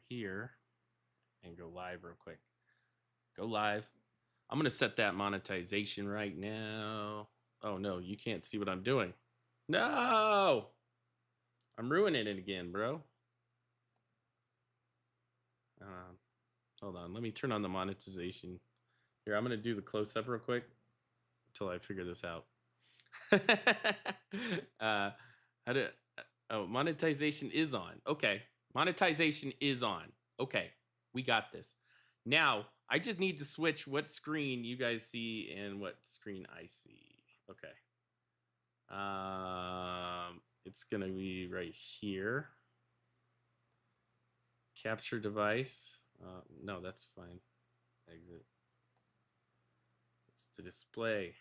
here and go live real quick. Go live. I'm going to set that monetization right now. Oh, no, you can't see what I'm doing. No! I'm ruining it again, bro. Hold on. Let me turn on the monetization. Here, I'm going to do the close-up real quick until I figure this out. Monetization is on. Okay. Monetization is on. Okay. We got this. Now, I just need to switch what screen you guys see and what screen I see. Okay. It's going to be right here. Capture device. No, that's fine. Exit. It's the display.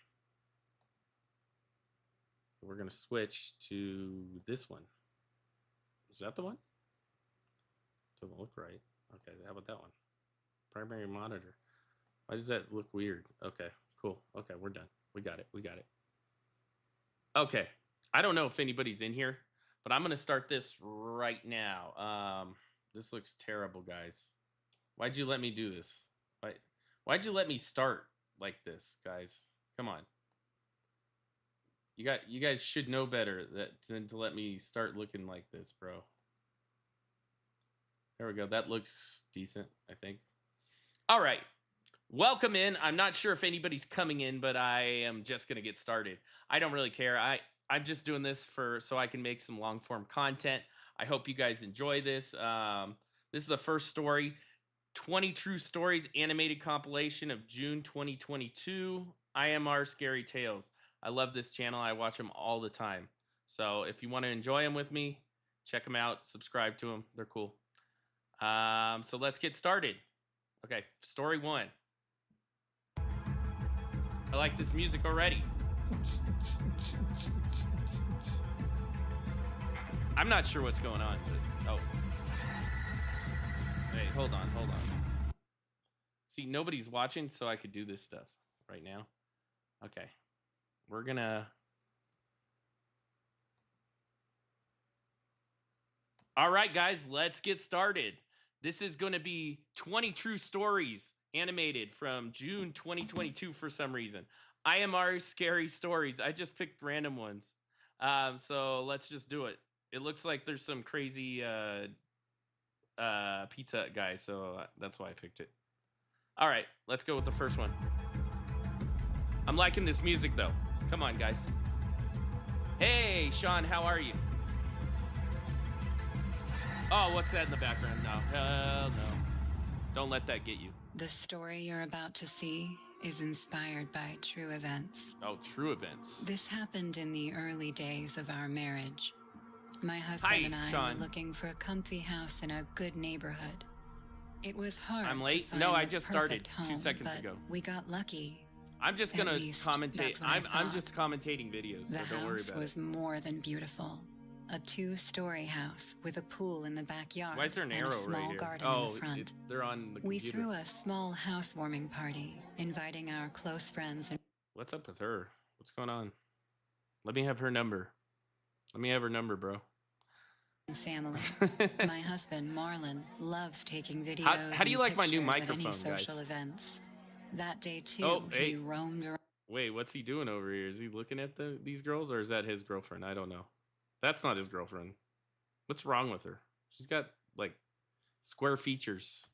We're going to switch to this one. Is that the one? Doesn't look right. Okay, how about that one? Primary monitor. Why does that look weird? Okay, cool. Okay, we're done. We got it. We got it. Okay. I don't know if anybody's in here, but I'm going to start this right now. This looks terrible, guys. Why'd you let me do this? Why'd you let me start like this, guys? Come on. You guys should know better than to let me start looking like this, bro. There we go. That looks decent, I think. All right. Welcome in. I'm not sure if anybody's coming in, but I am just going to get started. I don't really care. I'm just doing this so I can make some long-form content. I hope you guys enjoy this. This is the first story. 20 True Stories animated compilation of June 2022. IMR Scary Tales. I love this channel. I watch them all the time. So if you want to enjoy them with me, check them out. Subscribe to them. They're cool. So let's get started. Okay, story one. I like this music already. I'm not sure what's going on, but Hey, hold on. See, nobody's watching, so I could do this stuff right now. Okay. We're gonna... All right, guys, let's get started. This is going to be 20 True Stories animated from June 2022 for some reason. IMR Scary Stories. I just picked random ones. So let's just do it. It looks like there's some crazy pizza guy, so that's why I picked it. All right, let's go with the first one. I'm liking this music, though. Come on, guys. Hey, Sean, how are you? Oh, what's that in the background? No, hell no. Don't let that get you. The story you're about to see is inspired by true events. Oh, true events. This happened in the early days of our marriage. My husband and I Sean. were looking for a comfy house in a good neighborhood. It was hard. I'm late. To find No, I just started home, 2 seconds ago. We got lucky. I'm just gonna commentate. I'm just commentating videos, so don't worry about it. The house was more than beautiful. A 2-story house with a pool in the backyard. Why is there an arrow right here? Garden in the front. They're on the computer. We threw a small housewarming party, inviting our close friends and... What's up with her? What's going on? Let me have her number. Let me have her number, bro. Family. My husband, Marlon, loves taking videos. How do you like my new microphone, at any social guys? Events. That day, too, he roamed around. Wait, what's he doing over here? Is he looking at these girls, or is that his girlfriend? I don't know. That's not his girlfriend. What's wrong with her? She's got, like, square features.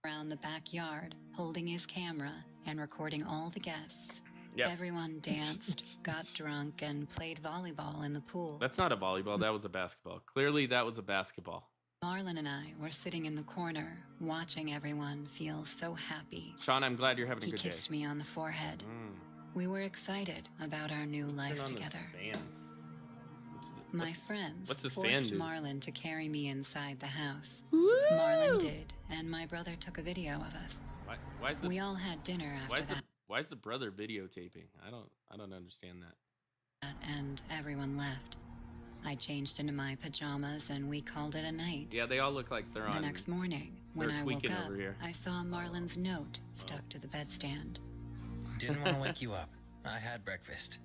Around the backyard, holding his camera and recording all the guests. Yep. Everyone danced, got drunk, and played volleyball in the pool. That's not a volleyball. That was a basketball. Clearly, that was a basketball. Marlon and I were sitting in the corner, watching everyone feel so happy. Sean, I'm glad you're having a good day. He kissed me on the forehead. We were excited about our new life together. My friends forced Marlon to carry me inside the house. Woo! Marlon did, and my brother took a video of us. We all had dinner after that. Why is the brother videotaping? I don't understand that. And everyone left. I changed into my pajamas and we called it a night. Yeah, they all look like they're on. The next morning, when I woke up, I saw Marlon's note stuck to the bedstand. Didn't want to wake you up. I had breakfast.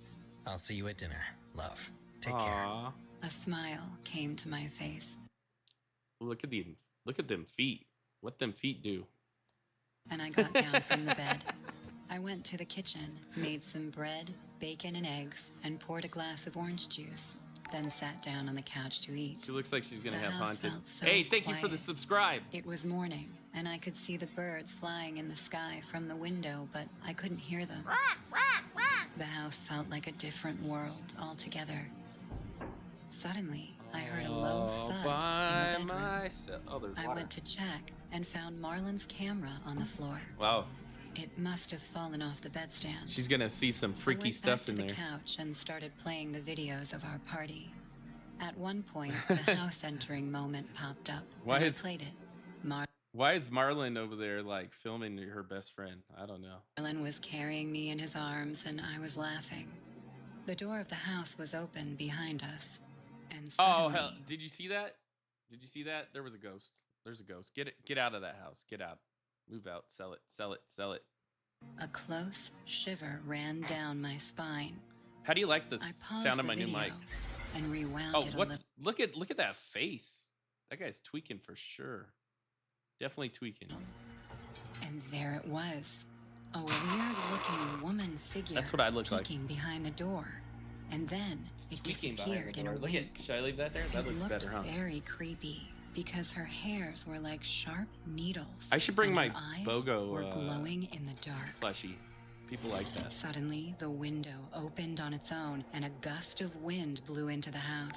I'll see you at dinner. Love. Take care. A smile came to my face. Look at them feet. What them feet do? and I got down from the bed. I went to the kitchen, made some bread, bacon, and eggs, and poured a glass of orange juice. Then sat down on the couch to eat. She looks like she's gonna The have house haunted. felt so Hey, thank you for the quiet. subscribe. It was morning, and I could see the birds flying in the sky from the window, but I couldn't hear them. The house felt like a different world altogether. Suddenly, I heard a low All thud by in the bedroom. myself. Oh, there's I water. went to check and found Marlon's camera on the floor. Wow, It must have fallen off the bedstand. she's gonna see some I freaky went stuff back in to there. the couch and started playing the videos of our party. At one point, the house entering moment popped up. Why and is- I played it. Why is Marlon over there like filming her best friend? I don't know. Marlon was carrying me in his arms, and I was laughing. The door of the house was open behind us, and Oh suddenly, hell! Did you see that? Did you see that? There was a ghost. There's a ghost. Get it. Get out of that house. Get out. Move out. Sell it. Sell it. Sell it. a close shiver ran down my spine. How do you like the I paused sound of the my new video mic? and rewound Oh, it a what? little. Look at that face. That guy's tweaking for sure. Definitely tweaking. And there it was, a weird-looking woman figure. That's what I look like. peeking behind the door, and then It's it tweaking behind disappeared the in a door. Look wink. at. Should I leave that there? That It looks looked better, huh? very creepy because her hairs were like sharp needles. I should bring and my her eyes BOGO, were glowing in the dark. Plushie. People like that. Suddenly, the window opened on its own, and a gust of wind blew into the house.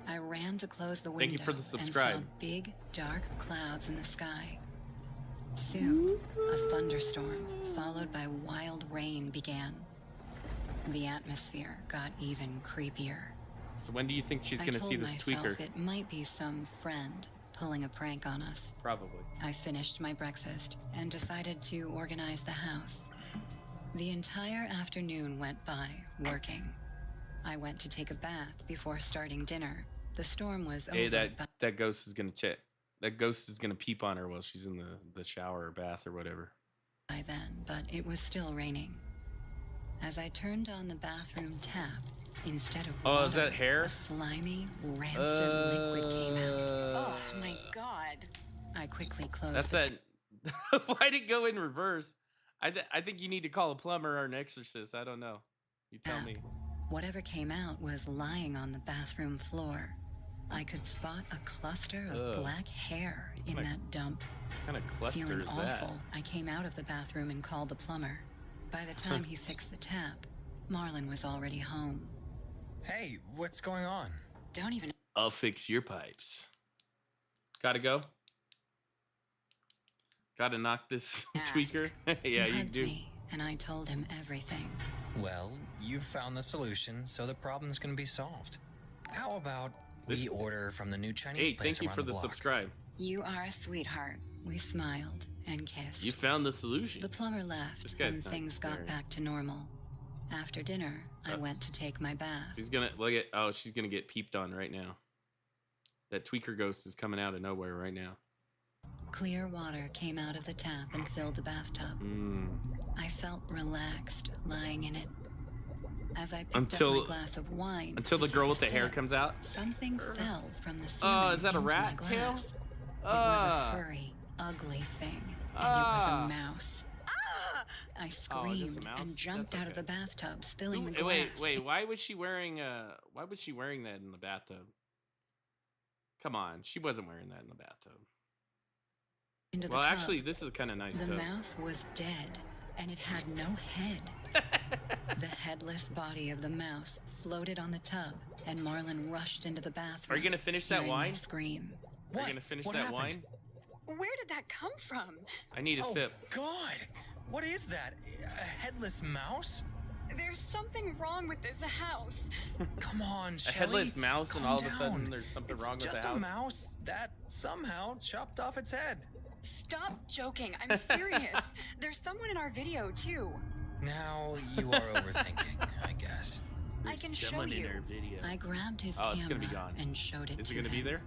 I ran to close the window Thank you for the and subscribe. saw big, dark clouds in the sky. Soon, a thunderstorm, followed by wild rain, began. The atmosphere got even creepier. So when do you think she's I gonna see told this myself tweaker? it might be some friend pulling a prank on us. Probably. I finished my breakfast and decided to organize the house. The entire afternoon went by, working. I went to take a bath before starting dinner. The storm was Hey, over that ghost is gonna check. That ghost is gonna peep on her while she's in the shower or bath or whatever. by then, but it was still raining. As I turned on the bathroom tap, instead of Oh, water, is that hair? a slimy, rancid liquid came out. Oh my god. I quickly closed That's the that. Why'd it go in reverse? I think you need to call a plumber or an exorcist. I don't know. You tell tap. me. Whatever came out was lying on the bathroom floor. I could spot a cluster of Ugh. black hair in Like- that dump. What kind of cluster Feeling is awful, that? I came out of the bathroom and called the plumber. By the time he fixed the tap, Marlon was already home. Hey, what's going on? Don't even I'll fix your pipes. Gotta go. Gotta knock this ask. tweaker. Yeah, He you hugged do. me, and I told him everything. Well, you found the solution, so the problem's gonna be solved. How about This- we order from the new Chinese Hey, place thank you around for the block? subscribe. You are a sweetheart. We smiled and kissed. You found the solution. The plumber left, This guy's and not things got very- back to normal. After dinner, I went to take my bath. She's gonna look at. Oh, she's gonna get peeped on right now. That tweaker ghost is coming out of nowhere right now. Clear water came out of the tap and filled the bathtub. Mm. I felt relaxed lying in it. As I picked Until- up my glass of wine Until to the girl take with the a hair sip, comes out. something fell from the ceiling. Oh, is that a into my rat tail? glass. It was Ah. a furry, ugly thing, and Ah. it was a mouse. Ah! I Oh, just a screamed mouse? and jumped That's out of the okay. bathtub, spilling the Who- glass. wait. Why was she wearing? Why was she wearing that in the bathtub? Come on, she wasn't wearing that in the bathtub. Into the Well, tub. actually, this is kind of nice The tub. mouse was dead, and it had no head. The headless body of the mouse floated on the tub, and Marlon rushed into the bathroom. Are you gonna finish that hearing my wine? Scream. Are you gonna finish What that happened? wine? Where did that come from? I need a Oh, sip. God! What is that? A headless mouse? There's something wrong with this house. Come on, A Shelly. headless mouse, and calm all of a sudden down. there's something It's wrong with just the a house. mouse that somehow chopped off its head. Stop joking. I'm serious. There's someone in our video too. Now you are overthinking, I guess. I There's can show someone in you. her video. I grabbed his Oh, camera it's gonna be gone. and showed it Is to it gonna be him. there?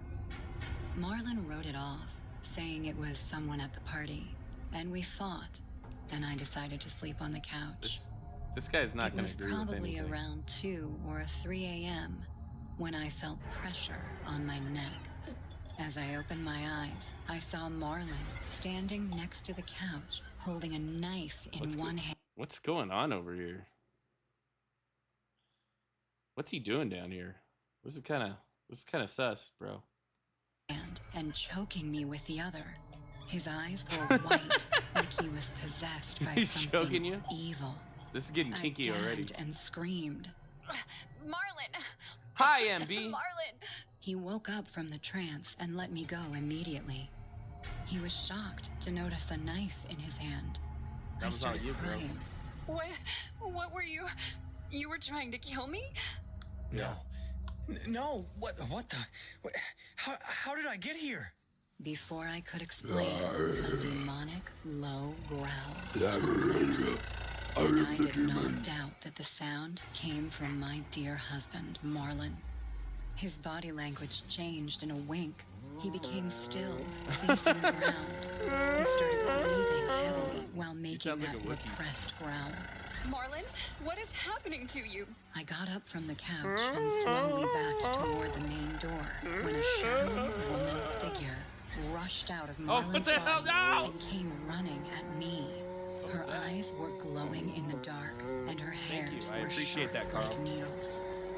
Marlon wrote it off, saying it was someone at the party, and we fought, and I decided to sleep on the couch. This guy's not It gonna was agree with probably anything. around 2 or 3 a.m. when I felt pressure on my neck. As I opened my eyes, I saw Marlin standing next to the couch, holding a knife in one hand. What's going on over here? What's he doing down here? This is kind of sus, bro. And choking me with the other. His eyes were white, like he was possessed by He's something choking you? evil. This is getting kinky I already. gagged and screamed. Marlin! Hi, MB. Marlin! He woke up from the trance and let me go immediately. He was shocked to notice a knife in his hand. That was all you, bro. crying. What were you? You were trying to kill me? No. No. What the? How did I get here? Before I could explain, a demonic low growl took place. And I did not doubt that the sound came from my dear husband, Marlin. His body language changed in a wink. He became still, facing the ground. He started breathing heavily while making that repressed growl. Marlin, what is happening to you? I got up from the couch and slowly backed toward the main door when a shadowy woman figure rushed out of Marlin's what the hell? body No! and came running at me. Her eyes were glowing in the dark, and her hairs I were appreciate sharp that, Carl. like needles.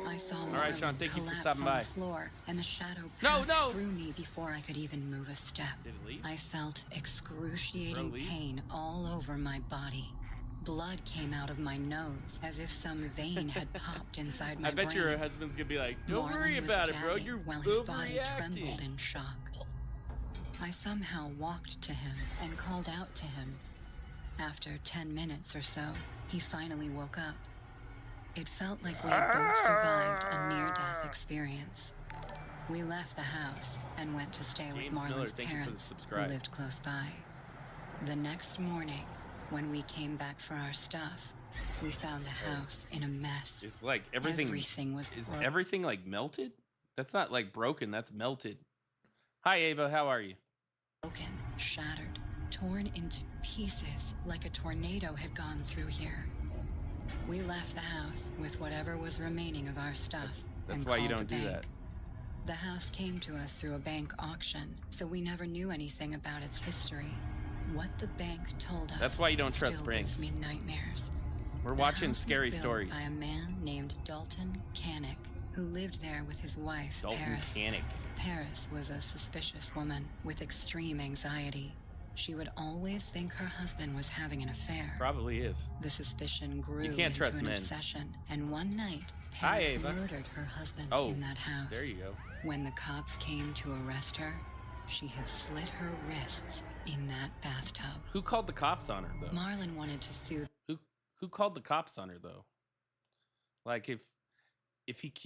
I saw Marlin right, Sean, thank you for collapse stopping on by. the floor, and the shadow No, passed through me before I could even move a step. Did it leave? I felt excruciating Bro, leave. pain all over my body. Blood came out of my nose as if some vein had popped inside my I bet brain. your husband's gonna be like, don't Marlin worry was about it, bro. gagging You're while his body trembled overreacting. in shock. I somehow walked to him and called out to him. After 10 minutes or so, he finally woke up. It felt like we had both survived a near-death experience. We left the house and went to stay with James Miller, Marlin's thank you for the parents, who subscribe. lived close by. The next morning, when we came back for our stuff, we found the house in a mess. It's like everything was is broken. everything like melted? That's not like broken, that's melted. Hi Ava, how are you? Broken, shattered, torn into pieces like a tornado had gone through here. We left the house with whatever was remaining of our stuff. That's and why you called don't the do bank. that. The house came to us through a bank auction, so we never knew anything about its history. What the bank told us. That's why you don't trust still banks. gives me nightmares. We're The watching house was scary built stories. by a man named Dalton Canick, who lived there with his wife, Dalton Paris. Canick. Paris was a suspicious woman with extreme anxiety. She would always think her husband was having an affair. Probably is. The suspicion grew You can't into trust an men. obsession, and one night, Hi, Paris Ava. murdered her husband Oh, in that house. there you go. When the cops came to arrest her, she had slit her wrists in that bathtub. Who called the cops on her though? Marlin wanted to sue. Who called the cops on her though? Like if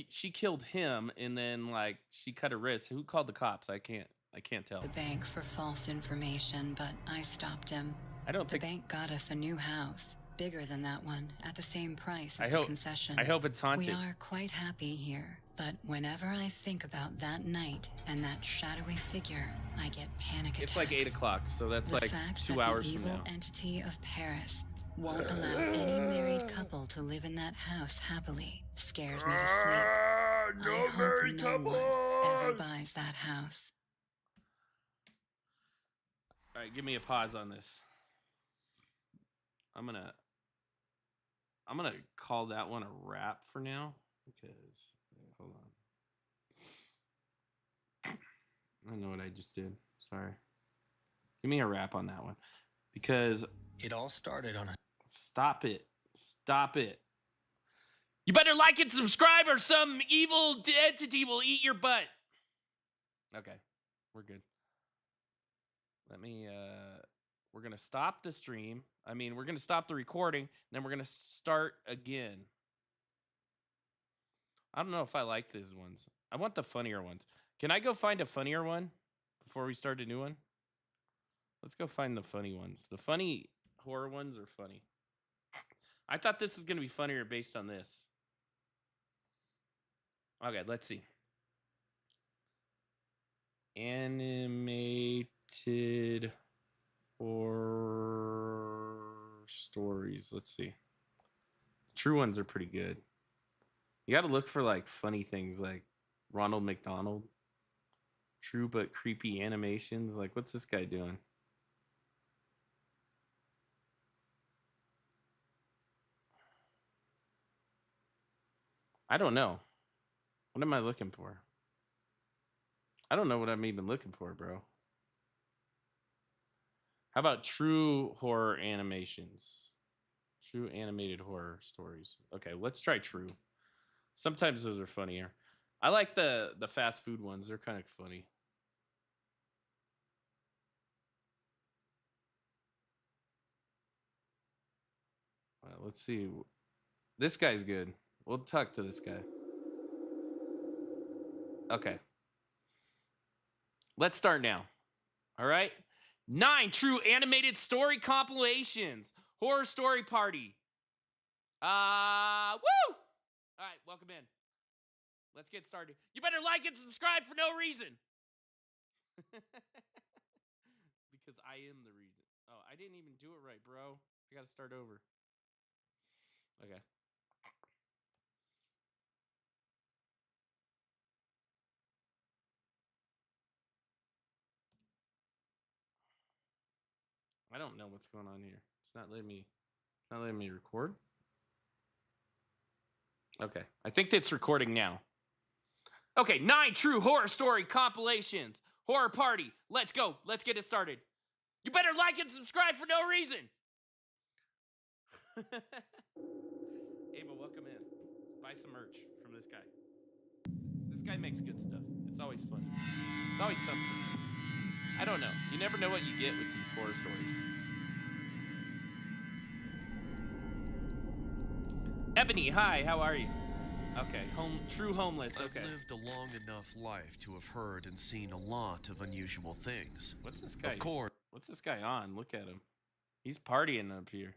she killed him and then like she cut her wrist, who called the cops? I can't tell. The bank for false information, but I stopped him. I don't The think. bank got us a new house, bigger than that one, at the same price as I the hope- concession. I hope it's haunted. We are quite happy here, but whenever I think about that night and that shadowy figure, I get panic attacks. It's like 8 o'clock, so that's The like fact 2 that hours the from evil now. entity of Paris won't allow any married couple to live in that house happily scares me to sleep. I hope no one ever buys that house. All right, give me a pause on this. I'm gonna call that one a wrap for now because hold on. I don't know what I just did. Sorry. Give me a wrap on that one because It all started on a stop it. Stop it. You better like and subscribe or some evil entity will eat your butt. Okay, we're good. We're going to stop the stream. We're going to stop the recording, and then we're going to start again. I don't know if I like these ones. I want the funnier ones. Can I go find a funnier one before we start a new one? Let's go find the funny ones. The funny horror ones are funny. I thought this was going to be funnier based on this. Okay, let's see. Animated horror stories. Let's see. True ones are pretty good. You got to look for like funny things like Ronald McDonald. True but creepy animations. Like, what's this guy doing? I don't know. What am I looking for? I don't know what I'm even looking for, bro. How about true horror animations? True animated horror stories. Okay, let's try true. Sometimes those are funnier. I like the fast food ones. They're kind of funny. Let's see. This guy's good. We'll talk to this guy. Okay. Let's start now. All right. 9 true animated story compilations. Horror Story Party. Woo! All right, welcome in. Let's get started. You better like and subscribe for no reason. Because I am the reason. Oh, I didn't even do it right, bro. I got to start over. Okay. I don't know what's going on here. It's not letting me record. Okay. I think it's recording now. Okay, 9 true horror story compilations. Horror Party. Let's go. Let's get it started. You better like and subscribe for no reason. Ava, welcome in. Buy some merch from this guy. This guy makes good stuff. It's always fun. It's always something. I don't know. You never know what you get with these horror stories. Ebony, hi, how are you? Okay, true homeless, okay. I've lived a long enough life to have heard and seen a lot of unusual things. What's this guy? Of course. What's this guy on? Look at him. He's partying up here.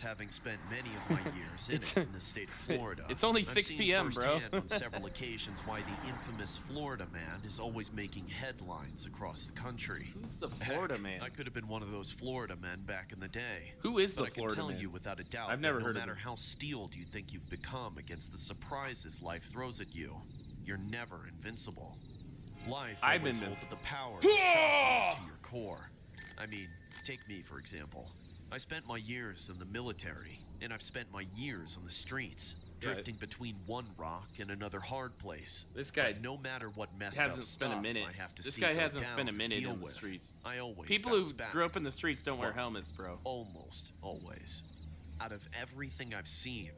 Having spent many of my years in the state of Florida, it's only I've 6 seen p.m., bro. firsthand on several occasions why the infamous Florida man is always making headlines across the country. Who's the Florida man? I could have been one of those Florida men back in the day. Who is the but Florida man? I can tell you without a doubt I've never that heard no of matter him. how steeled you think you've become against the surprises life throws at you, you're never invincible. Life I'm always invincible. holds the power to shock you to your core. I mean, take me for example. I spent my years in the military, and I've spent my years on the streets, drifting between one rock and another hard place. This guy But no matter what messed hasn't up spent a stuff minute. I have to This see guy go hasn't down spent a and minute deal in the with, streets. I always People who bounce back. grew up in the streets don't wear Well, helmets, bro. Almost always. Out of everything I've seen,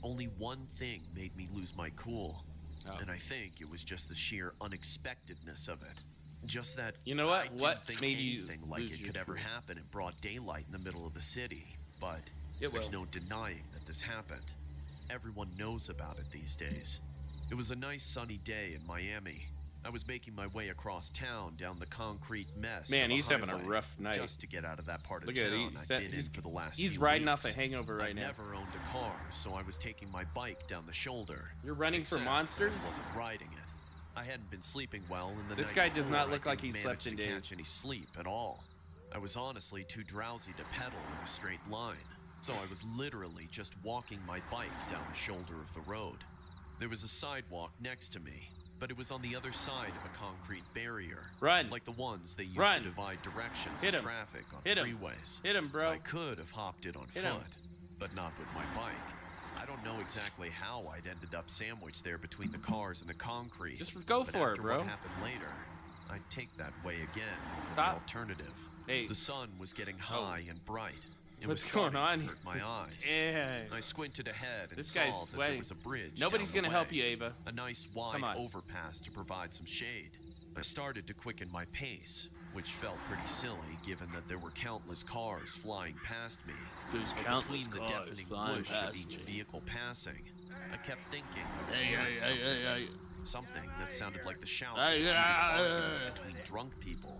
only one thing made me lose my cool. Oh. And I think it was just the sheer unexpectedness of it. Just that You know what? I didn't What think made you anything like lose it your could ever cool? happen in broad daylight in the middle of the city. But It there's will. no denying that this happened. Everyone knows about it these days. It was a nice sunny day in Miami. I was making my way across town down the concrete mess. Man, of a he's having a highway rough night. just to get out of that part of Look at town it. I've been in for the last He's few riding off a weeks. hangover right I now. never owned a car, so I was taking my bike down the shoulder. You're running for Except monsters? I wasn't riding it. I hadn't been sleeping well in the This night guy does before. not I look like didn't he manage slept in to days. catch any sleep at all. I was honestly too drowsy to pedal in a straight line, so I was literally just walking my bike down the shoulder of the road. There was a sidewalk next to me, but it was on the other side of a concrete barrier. Run. Like the ones they use Run. to divide directions Hit in him. traffic on Hit him. freeways. Hit him, bro. I could have hopped it on Hit foot, him. but not with my bike. I don't know exactly how I'd ended up sandwiched there between the cars and the concrete. Just go but for it, after bro. What happened later, I'd take that way again as Stop. an alternative. Hey. The sun was getting high and bright. It What's was going starting on to hurt my eyes. Damn. I squinted ahead and This saw guy's that there sweating. was a bridge. Nobody's down the gonna help way. you, Ava. A nice wide Come on. overpass to provide some shade. I started to quicken my pace, which felt pretty silly given that there were countless cars flying past me. There's But countless between the cars deafening flying whoosh past of each me. vehicle passing, I kept thinking I was Hey, hearing hey, hey, hey, hey. something that sounded like the shouts Hey, of heated yeah, argument between drunk people.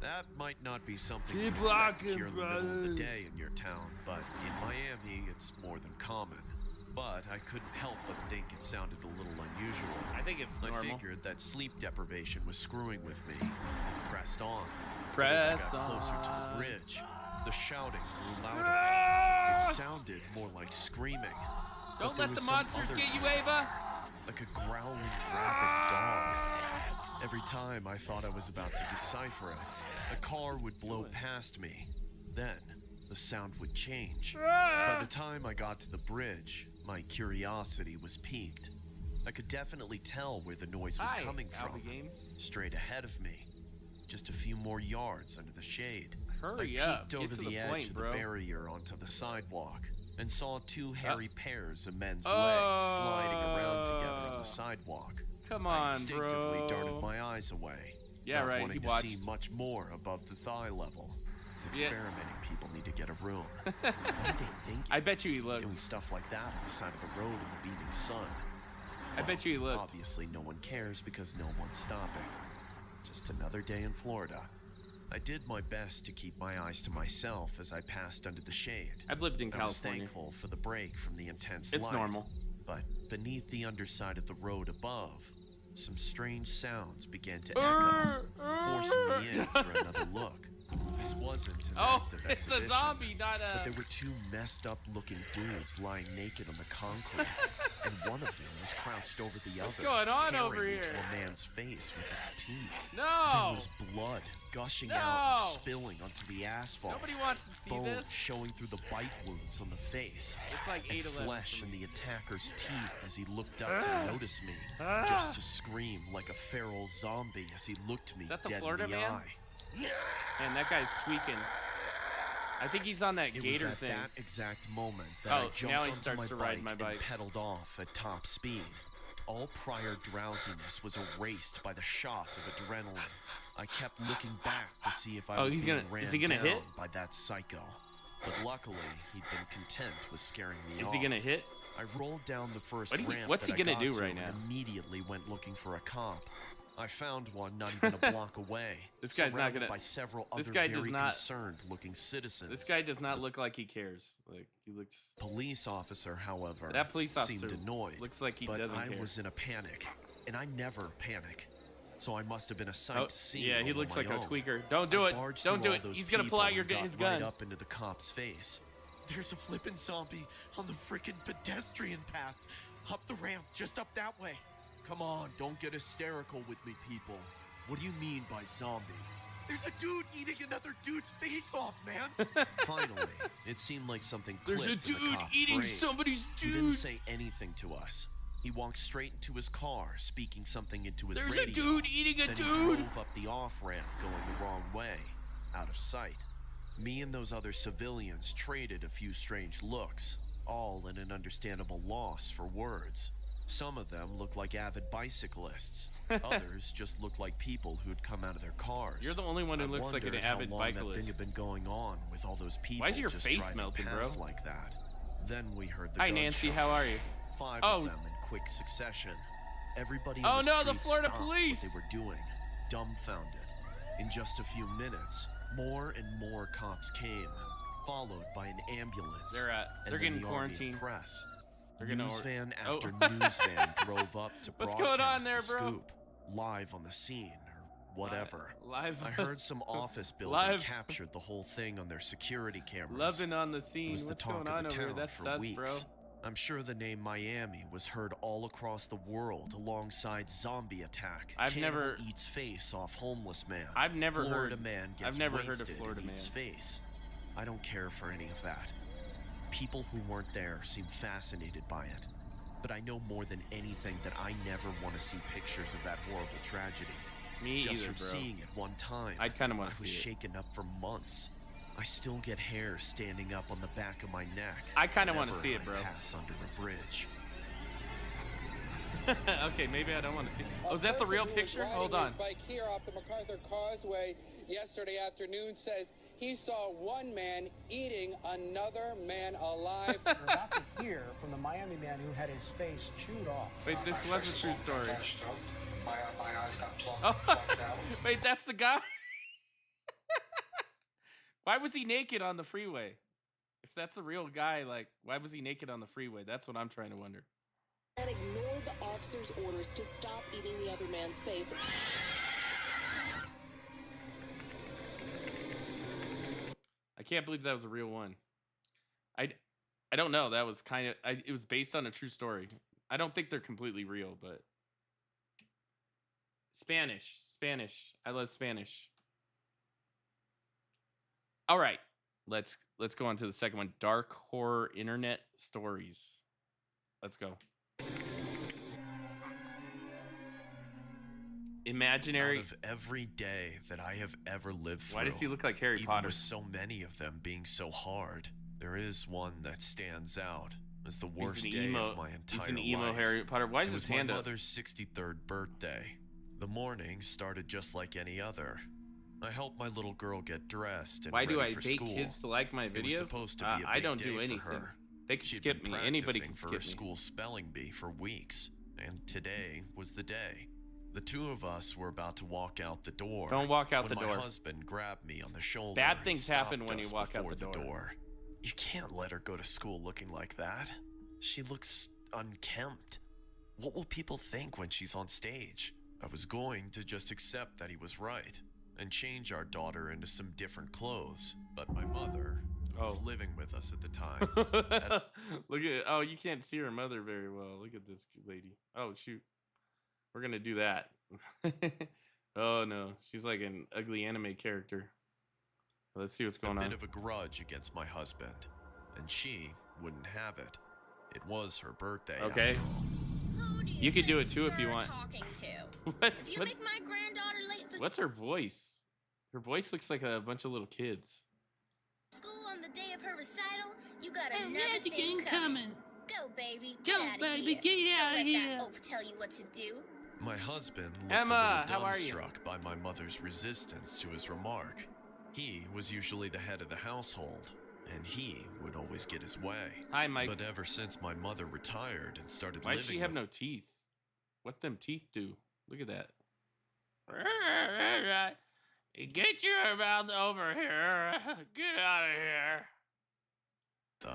That might not be something you Keep expect to rocking, hear in the middle of brother. the day in your town, but in Miami, it's more than common. But I couldn't help but think it sounded a little unusual. I think it's I normal. figured that sleep deprivation was screwing with me. I pressed on. But Press as I got closer to on. the bridge, the shouting grew louder. It sounded more like screaming. Don't But there let the was some monsters other get you, tone. Ava. like a growling, rabid dog. Every time I thought I was about to decipher it, a car would blow past me. Then, the sound would change. By the time I got to the bridge, my curiosity was piqued. I could definitely tell where the noise was coming from. Straight ahead of me. Just a few more yards under the shade. Hurry I up, peeked get over to the the edge point, of bro. the barrier onto the sidewalk and saw two hairy pairs of men's legs sliding around together on the sidewalk. Come I on, instinctively bro. darted my eyes away. Yeah, not right, wanting he to see watched. much more above the thigh level. As Yeah. experimenting people need to get a room. What are they thinking? I bet you he looked. Doing stuff like that on the side of the road in the beaming sun. I bet you he looked. Obviously, no one cares because no one's stopping. Just another day in Florida. I did my best to keep my eyes to myself as I passed under the shade. I've lived in I was California. thankful for the break from the intense It's light. normal. But beneath the underside of the road above, some strange sounds began to echo, forcing me in for another look. This wasn't an Oh, act of it's a exhibition, zombie, not but a. there were two messed up looking dudes lying naked on the concrete, and one of them was crouched over the What's other, going on tearing over into here? a man's face with his teeth. There No! was blood gushing No! out and spilling onto the asphalt. Nobody wants to see Bones this. showing through the bite wounds on the face. It's like And 8/11. flesh for in me. the attacker's teeth as he looked up to notice me, just to scream like a feral zombie as he looked me Is that the dead Florida in the man? eye. Man, that guy's tweaking. I think he's on that It gator was at thing. that exact moment that Oh, I jumped now he onto starts my to ride bike my and bike. pedaled off at top speed. All prior drowsiness was erased by the shot of adrenaline. I kept looking back to see if I was he's being gonna- ran is he gonna down hit? by that psycho. But luckily, he'd been content with scaring me Is off. he gonna hit? I rolled down the first ramp what's he that I gonna got do to right and now? immediately went looking for a cop. I found one not even a block away. This guy's not surrounded gonna- by several this other guy does very not- concerned-looking citizens. This guy does not look like he cares. Like he looks. Police officer, however, That police officer seemed annoyed. looks like he but doesn't I care. was in a panic, and I never panic. So I must have been a sight Oh, to see. yeah, he all on looks my like a own. tweaker. Don't do I it. barged Don't through do all it. those He's gonna pull people out and got his right gun. up into the cop's face. There's a flippin' zombie on the frickin' pedestrian path. Up the ramp, just up that way. Come on, don't get hysterical with me, people. What do you mean by zombie? There's a dude eating another dude's face off, man. Finally, it seemed like something There's a clicked in the dude cop's eating brain. somebody's He didn't dude. say anything to us. He walked straight into his car, speaking something into his There's radio. a dude eating a Then dude. he drove up the off-ramp going the wrong way, out of sight. Me and those other civilians traded a few strange looks, all in an understandable loss for words. Some of them looked like avid bicyclists. Others just looked like people who'd come out of their cars. You're the only one who I looks like an wondered how avid long that thing bicyclist. had been going on with all those people. Why is your just face driving melted, bro? past like that. Then we heard the Hi, Nancy. How are you? 5 Oh. of them in quick succession. Everybody in Oh, the no, the street Florida stopped police. what they were doing, dumbfounded. In just a few minutes, more and more cops came, followed by an ambulance. They're and they're then getting the army quarantined. press. They're gonna News van Oh. after news van drove up to What's going on broadcast there, the bro? scoop, live on the scene or whatever. Live. I heard some office building Live. captured the whole thing on their security cameras. Loving on the It scene. was the What's talk going of on the over here? town That's for sus, weeks. bro. I'm sure the name Miami was heard all across the world alongside zombie attack. I've Cannibal never- eats face off homeless man. I've never Florida heard. man gets I've never heard of wasted Florida and man. eats face. I don't care for any of that. People who weren't there seem fascinated by it. But I know more than anything that I never want to see pictures of that horrible tragedy. Me Just either, from bro. seeing it one time, I'd kind of I want to was see it. shaken up for months. I still get hair standing up on the back of my neck. I kinda wanna whenever see it, I bro. Pass under a bridge. Okay, maybe I don't want to see. Oh, is that the real picture? Hold on. His bike here off the MacArthur Causeway yesterday afternoon says he saw one man eating another man alive. We're about to hear from the Miami man who had his face chewed off. Wait, this was a true story. My eyes got plugged Oh, out. wait, that's the guy. Why was he naked on the freeway? If that's a real guy, like, why was he naked on the freeway? That's what I'm trying to wonder. And ignored the officer's orders to stop eating the other man's face. I can't believe that was a real one. I don't know. That was kind of. It was based on a true story. I don't think they're completely real, but Spanish. I love Spanish. All right, let's go on to the second one. Dark horror internet stories. Let's go. Imaginary. Out of every day that I have ever lived through. Why does he look like Harry even Potter? with so many of them being so hard, there is one that stands out as the worst day of my entire He's an emo life. Harry Potter. Why is his hand my up? mother's 63rd birthday. The morning started just like any other. I helped my little girl get dressed and Why do ready I for bait school. kids to like my It was videos? supposed to be a big I don't day do for anything. her. They can She'd skip been me. Anybody practicing can for skip her me. school spelling bee for weeks, and today was the day. The two of us were about to walk out the door. Don't walk out when the door. My husband grabbed me on the shoulder. Bad and things happen when you stopped walk us out the before door. You can't let her go to school looking like that. She looks unkempt. What will people think when she's on stage? I was going to just accept that he was right and change our daughter into some different clothes, but my mother, who was living with us at the time, Look at oh, you can't see her mother very well. Look at this lady. Oh shoot, we're gonna do that. Oh no, she's like an ugly anime character. Let's see what's going on. A bit of a grudge against my husband, and she wouldn't have it. It was her birthday. Okay. Who do You could do it too think if you you're want. Talking to? What? If you What? make my granddaughter late for What's her voice? Her voice looks like a bunch of little kids. school on the day of her recital, you got another thing coming. Go, baby. Get out of here. Get out of Don't let here. that oaf tell you what to do. My husband looked Emma, a how little are you? dumbstruck by my mother's resistance to his remark. He was usually the head of the household, and he would always get his way. Hi, Mike. But ever since my mother retired and started Why living does she have with no teeth? What them teeth do? Look at that. Get your mouth over here. Get out of here.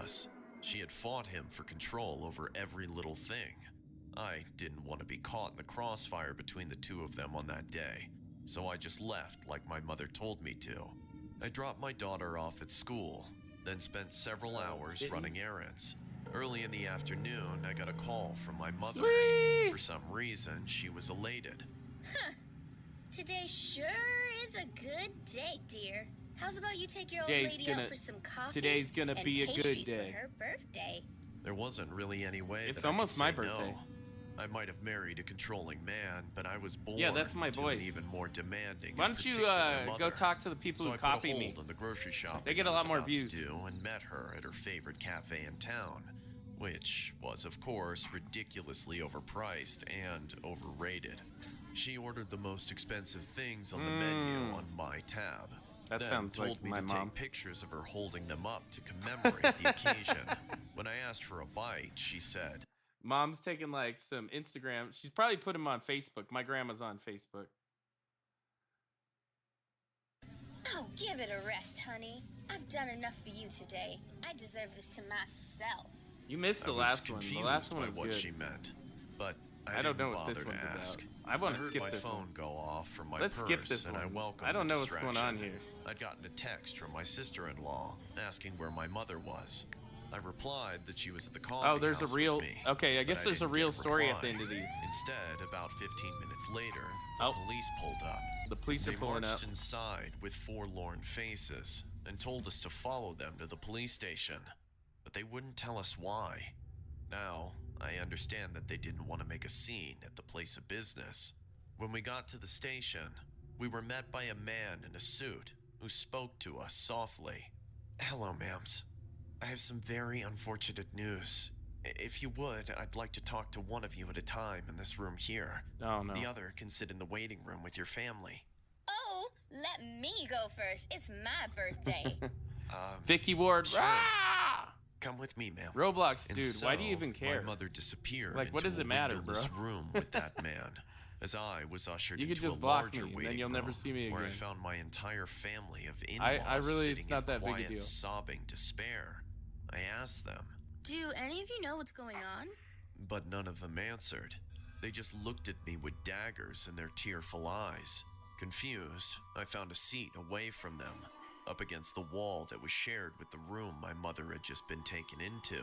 us, she had fought him for control over every little thing. I didn't want to be caught in the crossfire between the two of them on that day, so I just left like my mother told me to. I dropped my daughter off at school, then spent several hours running errands. Early in the afternoon, I got a call from my mother. Sweet. For some reason, she was elated. Huh. Today sure is a good day, dear. How's about you take your Today's old lady gonna- out for some coffee? today's gonna and be a good pastries day. for her birthday. There wasn't really any way It's that I could almost my say birthday. no. I might have married a controlling man, but I was born Yeah, that's my to voice. an even more demanding. Why and don't you particular go mother. talk to the people So who I put a copy me? hold on the grocery shop. They get a lot more views. And met her at her favorite cafe in town, which was, of course, ridiculously overpriced and overrated. She ordered the most expensive things on the menu on my tab. That then sounds told like me my to mom. take pictures of her holding them up to commemorate the occasion. When I asked for a bite, she said, Mom's taking like some Instagram. She's probably put them on Facebook. My grandma's on Facebook. Oh, give it a rest, honey. I've done enough for you today. I deserve this to myself. You missed the I was last one. The confused last one by was what good. she meant, but I don't know didn't what this bother to one's ask. about. I want to heard skip my this phone one. go off from my Let's purse, skip this and one. I welcomed I don't the know what's going on distraction. here. I'd gotten a text from my sister-in-law asking where my mother was. I replied that she was at the coffee Oh, there's a house with real. me, Okay, I but guess there's a didn't real get story at the reply. end of these. Instead, about 15 minutes later, the Oh. police pulled up. The police are They pulling up. marched inside with forlorn faces and told us to follow them to the police station, but they wouldn't tell us why. Now, I understand that they didn't want to make a scene at the place of business. When we got to the station, we were met by a man in a suit who spoke to us softly. "Hello, ma'ams. I have some very unfortunate news. If you would, I'd like to talk to one of you at a time in this room here. Oh no. The other can sit in the waiting room with your family." Oh, let me go first. It's my birthday. Vicky Ward. Sure. Rah! Come with me, ma'am. Roblox, And dude. Why do you so, even care? My mother disappeared. Like, what into does it a matter, windowless bro? room with that man, as I was ushered You could into just a block larger me, and then waiting you'll never room see me where I again. found my entire family of in-laws I really, sitting it's not in that big a quiet, deal. sobbing despair. I asked them, Do any of you know what's going on? but none of them answered. They just looked at me with daggers in their tearful eyes. Confused, I found a seat away from them, up against the wall that was shared with the room my mother had just been taken into.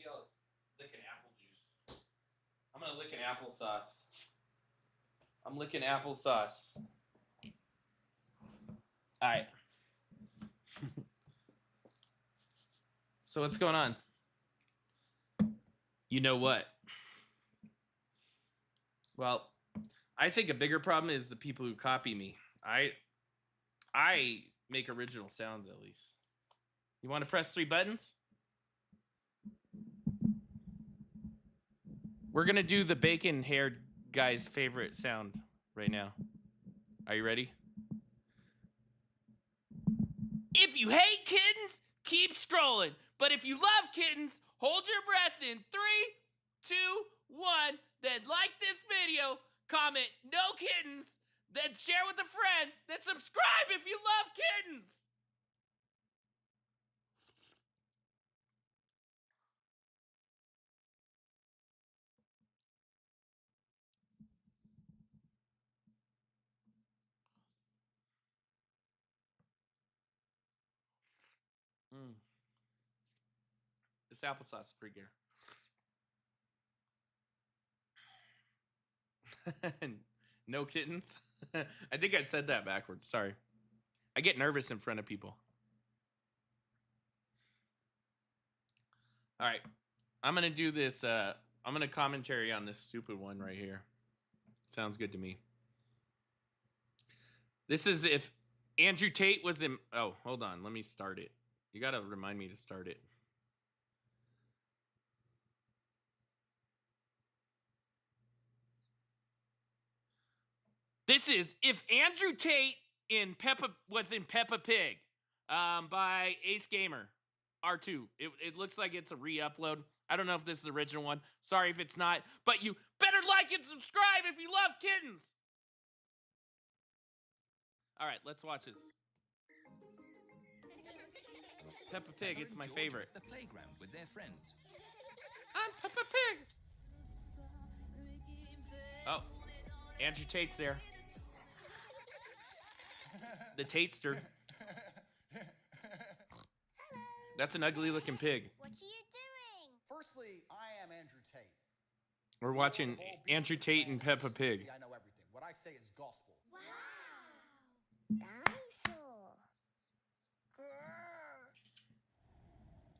Maybe I'll lick an apple juice. I'm gonna lick an applesauce. I'm licking applesauce. All right. So what's going on? You know what? Well, I think a bigger problem is the people who copy me. I make original sounds at least. You want to press 3 buttons? We're going to do the bacon-haired guy's favorite sound right now. Are you ready? If you hate kittens, keep scrolling. But if you love kittens, hold your breath in 3, 2, 1. Then like this video, comment no kittens, then share with a friend, then subscribe if you love kittens. This applesauce is pretty good. No kittens? I think I said that backwards. Sorry. I get nervous in front of people. All right. I'm going to do this. I'm going to commentary on this stupid one right here. Sounds good to me. This is if Andrew Tate was in... Oh, hold on. Let me start it. You got to remind me to start it. This is if Andrew Tate was in Peppa Pig by Ace Gamer R2. It looks like it's a re-upload. I don't know if this is the original one. Sorry if it's not. But you better like and subscribe if you love kittens. All right, let's watch this. Peppa Pig, it's my favorite. The playground with their friends. I'm Peppa Pig. Oh, Andrew Tate's there. The Tatester. That's an ugly looking pig. What are you doing? Firstly, I am Andrew Tate. We're watching Andrew Tate and Peppa Pig. See, I know everything. What I say is gospel. Wow. Dinosaur.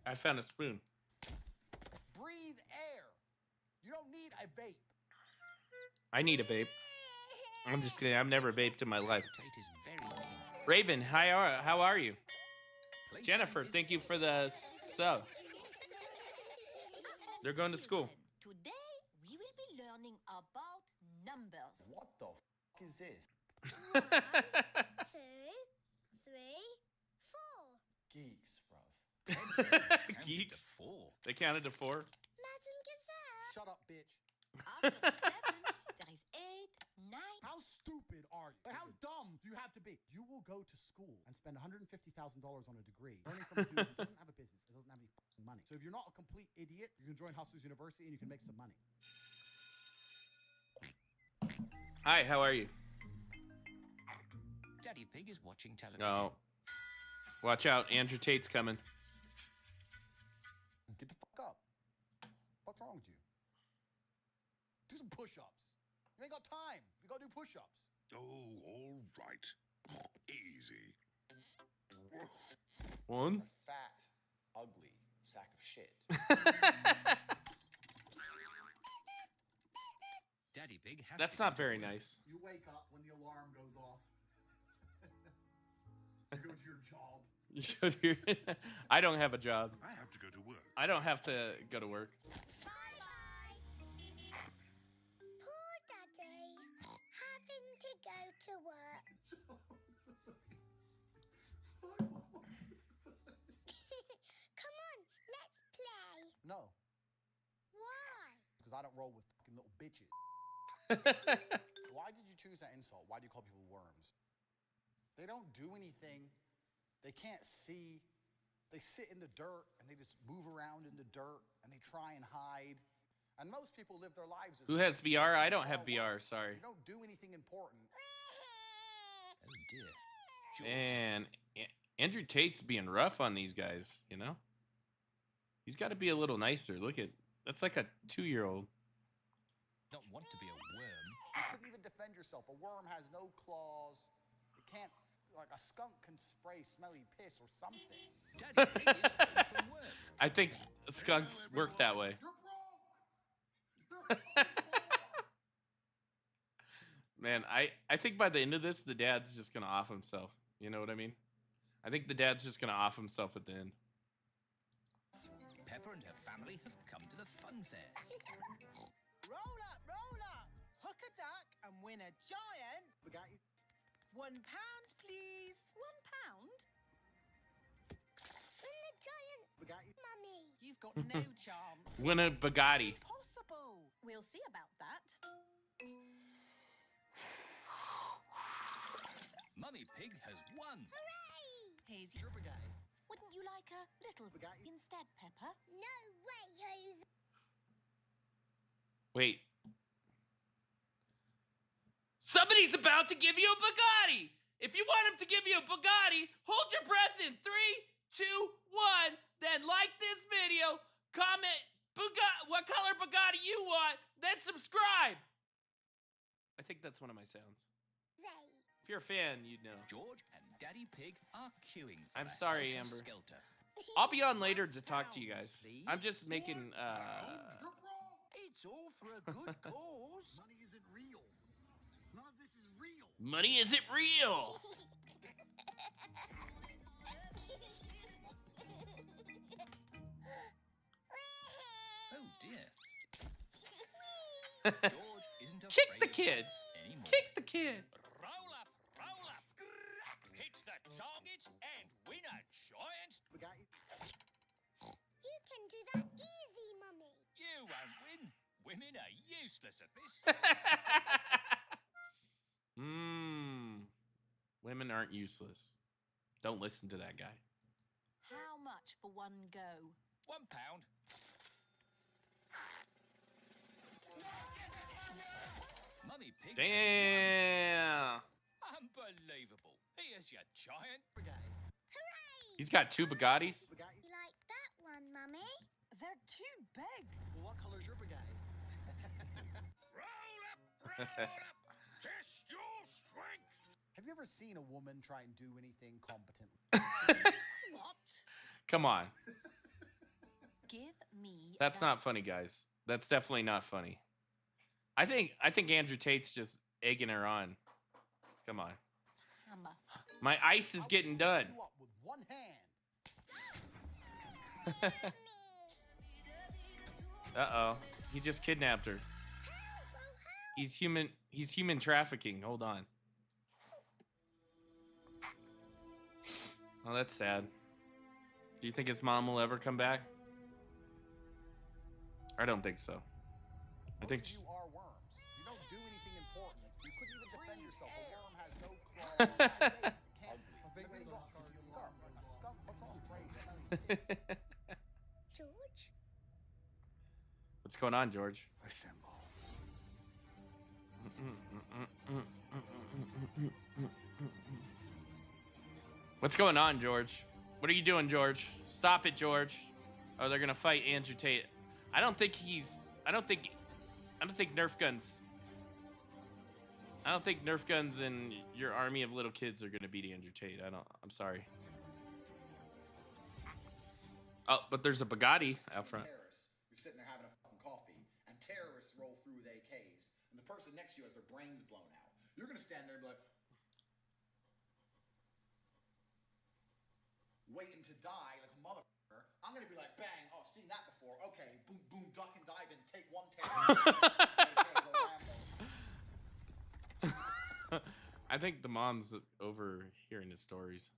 I found a spoon. Breathe air. You don't need a vape. I need a vape. I'm just kidding. I've never vaped in my life. Raven, hi, how are you? Jennifer, thank you for the sub. They're going to school. Today, we will be learning about numbers. What the f is this? 1, 2, 3, 4. Geeks, bruv. Geeks? They counted to 4? Madam Gazelle. Shut up, bitch. After 7, there is 8, 9. How stupid are you? Like, how dumb do you have to be? You will go to school and spend $150,000 on a degree learning from a dude who doesn't have a business, who doesn't have any f***ing money. So if you're not a complete idiot, you can join Hustlers University and you can make some money. Hi, how are you? Daddy Pig is watching television. Oh. Watch out, Andrew Tate's coming. Get the fuck up. What's wrong with you? Do some push-ups. You ain't got time. You gotta do push-ups. Oh, all right. Easy. 1. Fat, ugly sack of shit. Daddy Pig has That's to not go very to work. nice. You wake up when the alarm goes off. You go to your job. You go to your... I don't have a job. I have to go to work. I don't have to go to work. Poor Daddy, having to go to work. Come on, let's play. No, Why? because I don't roll with fucking little bitches. Why did you choose that insult? Why do you call people worms? They don't do anything. They can't see. They sit in the dirt and they just move around in the dirt and they try and hide. And most people live their lives as Who has VR? I don't have VR, sorry. You don't do anything important. Oh dear. And Andrew Tate's being rough on these guys, you know? He's got to be a little nicer. Look at that's like a 2-year-old. Not want to be a worm. You couldn't even defend yourself. A worm has no claws. It can't, like a skunk can spray smelly piss or something. Daddy Pig is going for worm. I think skunks work that way. Man, I think by the end of this, the dad's just gonna off himself. You know what I mean? I think the dad's just gonna off himself at the end. Peppa and her family have come to the fun fair. Roll up, hook a duck and win a giant. £1, please. £1? Win the giant. Mummy. You've got no chance. Win a Bugatti. Possible. We'll see about that. Mummy Pig has won. Hooray! Here's your Bugatti. Wouldn't you like a little Bugatti instead, Peppa? No way, Jose. Wait. Somebody's about to give you a Bugatti. If you want him to give you a Bugatti, hold your breath in 3, 2, 1. Then like this video, comment what color Bugatti you want, then subscribe. I think that's one of my sounds. If you're a fan, you'd know. George and Daddy Pig are queuing for I'm the sorry, Helter Amber. Skelter. I'll be on later to talk to you guys. I'm just making It's all for a good cause. Money isn't real. None of this is real. money isn't real. Oh dear. George isn't afraid Kick the of kid. heights anymore. Kick the kid. Roll up, roll up. Hit the target and win a giant. You can do that easy, Mummy. You won't win. Women are useless at this. Women aren't useless. Don't listen to that guy. How much for one go? £1. Mummy Pig. Damn. Unbelievable. Here's your giant. Hooray! He's got 2 Bugattis. You like that one, Mummy? They're too big. Well, what color's your Bugatti? Roll up, roll up. Test your strength. Have you ever seen a woman try and do anything competently? What? Come on. Give me That's that. not funny, guys. That's definitely not funny. I think Andrew Tate's just egging her on. Come on. Hammer. My ice is getting done. You up with one hand. Uh-oh. He just kidnapped her. He's human trafficking. Hold on. Oh, that's sad. Do you think his mom will ever come back? I don't think so. I think Most of you are worms. You don't do anything important. You couldn't even defend yourself. A worm has no claws. George? What's going on, George? What's going on, George? What are you doing, George? Stop it, George. Oh, they're gonna fight Andrew Tate. I don't think Nerf guns. I don't think Nerf guns and your army of little kids are gonna beat Andrew Tate. I'm sorry. Oh, but there's a Bugatti out front. Terrorists. You're sitting there having a fucking coffee, and terrorists roll through with AKs, and the person next to you has their brains blown out. You're gonna stand there and be like, waiting to die like a motherfucker. I'm gonna be like, bang, oh, I've seen that before. Okay, boom, boom, duck and dive and take one I think the mom's over hearing his stories.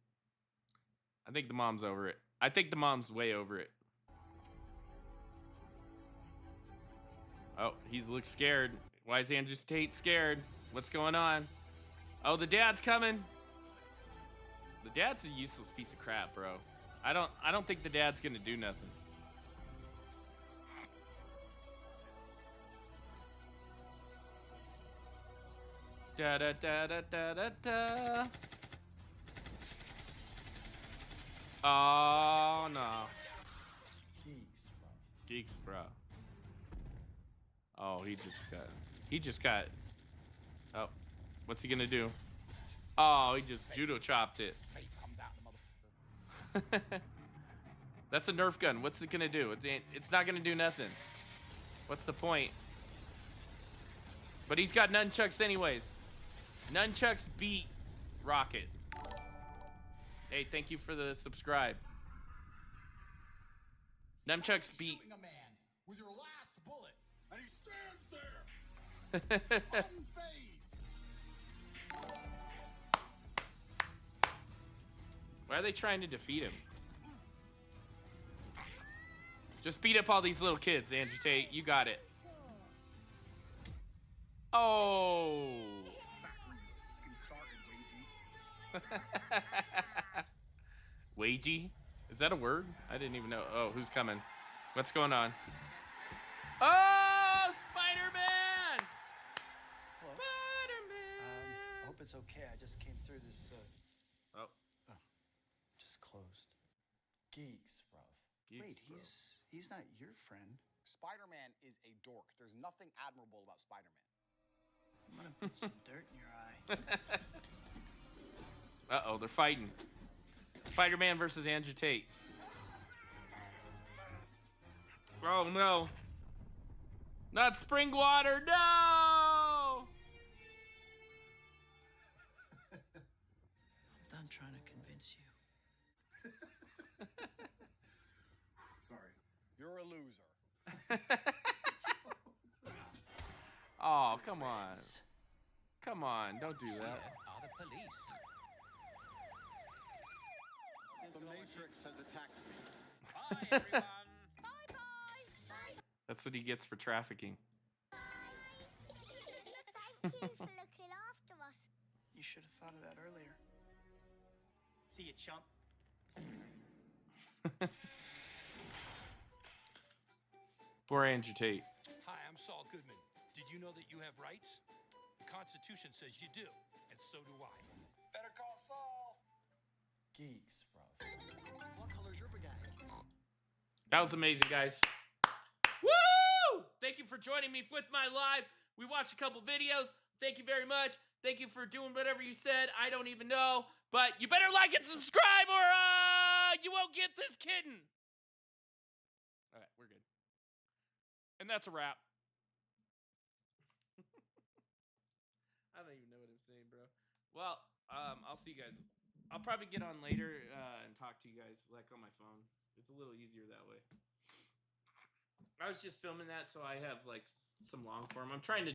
I think the mom's over it. I think the mom's way over it. Oh, he looks scared. Why is Andrew Tate scared? What's going on? Oh, the dad's coming. The dad's a useless piece of crap, bro. I don't think the dad's gonna do nothing. Da da da da da da da. Oh no. Geeks, Geeks, bro. Oh, he just got. Oh, what's he gonna do? Oh, he just judo chopped it. That's a Nerf gun. What's it gonna do? It's not gonna do nothing. What's the point? But he's got nunchucks anyways. Nunchucks beat Rocket. Hey, thank you for the subscribe. Nunchucks beat. Shooting a man with your last bullet, and he stands there, unfazed. Why are they trying to defeat him? Just beat up all these little kids, Andrew Tate. You got it. Oh. Wagey? Is that a word? I didn't even know. Oh, who's coming? What's going on? Oh, Spider-Man! Spider-Man! I hope it's okay. I just came through this, Oh. Just closed. Geeks, bruv. Geeks, Wait, bro. he's not your friend. Spider-Man is a dork. There's nothing admirable about Spider-Man. I'm gonna put some dirt in your eye. Uh-oh, they're fighting. Spider-Man versus Andrew Tate. Oh, no. Not spring water, no! I'm done trying to convince you. Sorry. You're a loser. Oh, come on. Come on, don't do that. Are the police? The Matrix has attacked me. Bye, everyone. That's what he gets for trafficking. Thank you for looking after us. You should have thought of that earlier. See you, chump. Poor Andrew Tate. Hi, I'm Saul Goodman. Did you know that you have rights? The Constitution says you do, and so do I. Better call Saul. Geeks, bruv. What color's your bagay? That was amazing, guys. Woo! Thank you for joining me with my live. We watched a couple videos. Thank you very much. Thank you for doing whatever you said. I don't even know. But you better like and subscribe or you won't get this kitten. All right, we're good. And that's a wrap. I don't even know what I'm saying, bro. Well, I'll see you guys. I'll probably get on later and talk to you guys like on my phone. It's a little easier that way. I was just filming that so I have like some long form. I'm trying to